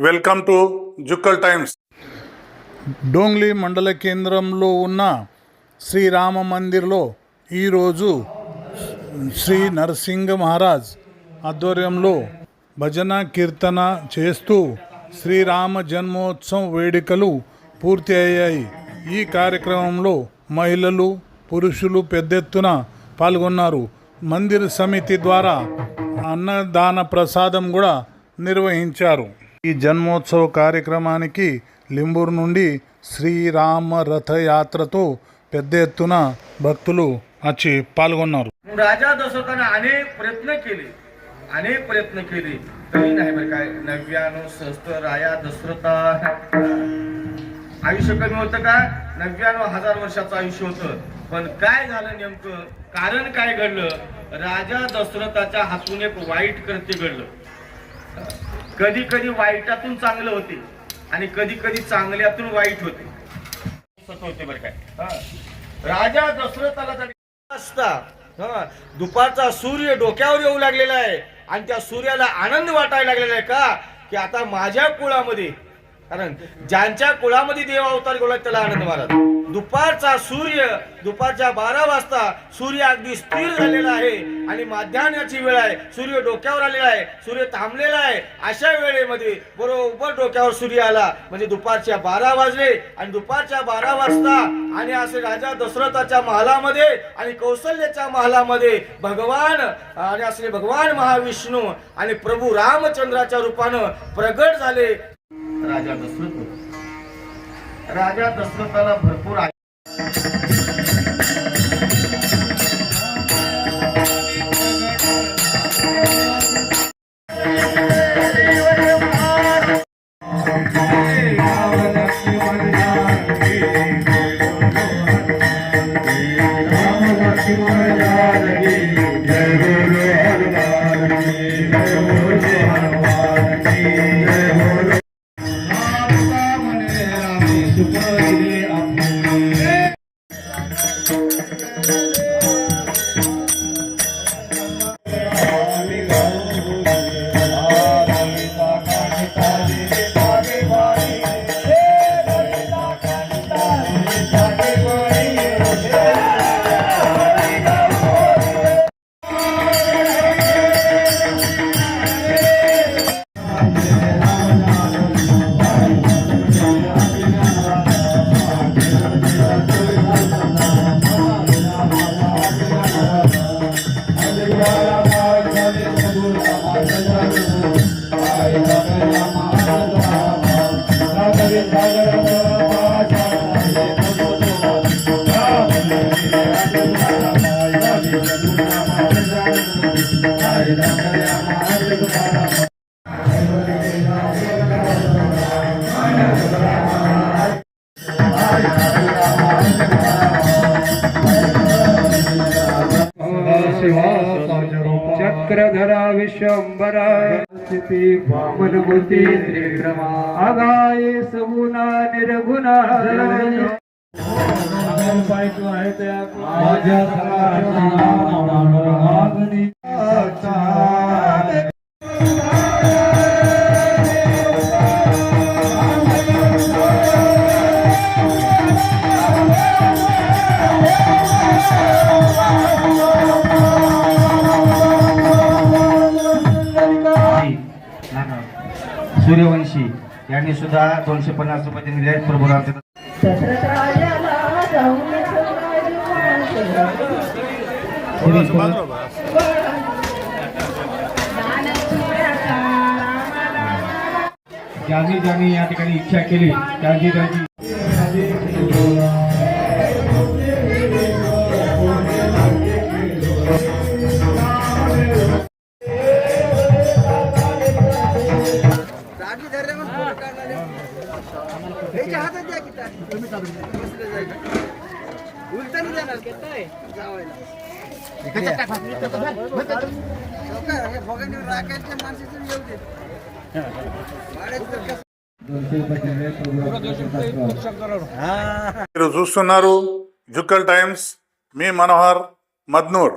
Welcome to Jukkal times. Dongli మండల కేంద్రంలో ఉన్న శ్రీరామ మందిర్లో ఈరోజు శ్రీ నరసింహ మహారాజ్ ఆధ్వర్యంలో భజన కీర్తన చేస్తూ శ్రీరామ జన్మోత్సవం వేడుకలు పూర్తి అయ్యాయి. ఈ కార్యక్రమంలో మహిళలు పురుషులు పెద్ద ఎత్తున పాల్గొన్నారు. మందిర్ సమితి ద్వారా అన్నదాన ప్రసాదం కూడా నిర్వహించారు. ఈ జన్మోత్సవ కార్యక్రమానికి లింబూరు నుండి శ్రీరామ రథయాత్రతో పెద్ద ఎత్తున భక్తులు వచ్చి पालगొన్నారు. राजा दशरथाने अनेक प्रयत्न केले तरी नाही बरं काय. 99 सहस्त्र राया दशरथा आयुष्य कमी होतं का? 99,000 वर्षाचं आयुष्य होतं. पण काय झालं नेमकं? कारण काय घडलं? राजा दशरथाच्या हातून एक वाईट कृत्य घडलं. कधी कधी वाईटातून चांगलं होते आणि कधी कधी चांगल्यातून वाईट होते. बरं काय. राजा दशरथाला असता दुपारचा सूर्य डोक्यावर येऊ लागलेला आहे आणि त्या सूर्याला आनंद वाटायला लागलेला आहे का की आता माझ्या कुळामध्ये, कारण ज्यांच्या कुळामध्ये देव अवतार गेला त्याला आनंद महाराज. दुपारचा सूर्य दुपारच्या 12 वाजता सूर्य अगदी स्थिर झालेला आहे आणि माध्यान्हाची वेळ आहे. सूर्य डोक्यावर आलेला आहे, सूर्य थांबलेला आहे. अशा वेळेमध्ये बरोबर डोक्यावर सूर्य आला म्हणजे दुपारच्या 12 वाजले आणि दुपारच्या 12 वाजता आणि असे राजा दशरथाच्या महालामध्ये आणि कौशल्याच्या महालामध्ये भगवान आणि असले भगवान महाविष्णू आणि प्रभू रामचंद्राच्या रूपानं प्रगट झाले. राजा दशरथाला भरपूर आहे. चक्रधरा विश्वंभरा वामनभूती त्रिविक्रमा आगाये सगुणा निर्गुणा पाहिजे आहे त्या माझ्या सूर्यवंशी यांनी सुद्धा 250 रुपये दिले आहेत. प्रभू रामचंद्र ज्यांनी या ठिकाणी इच्छा केली त्यांची మీరు చూస్తున్నారు జుక్కల్ టైమ్స్. మీ మనోహర్ మద్నూర్.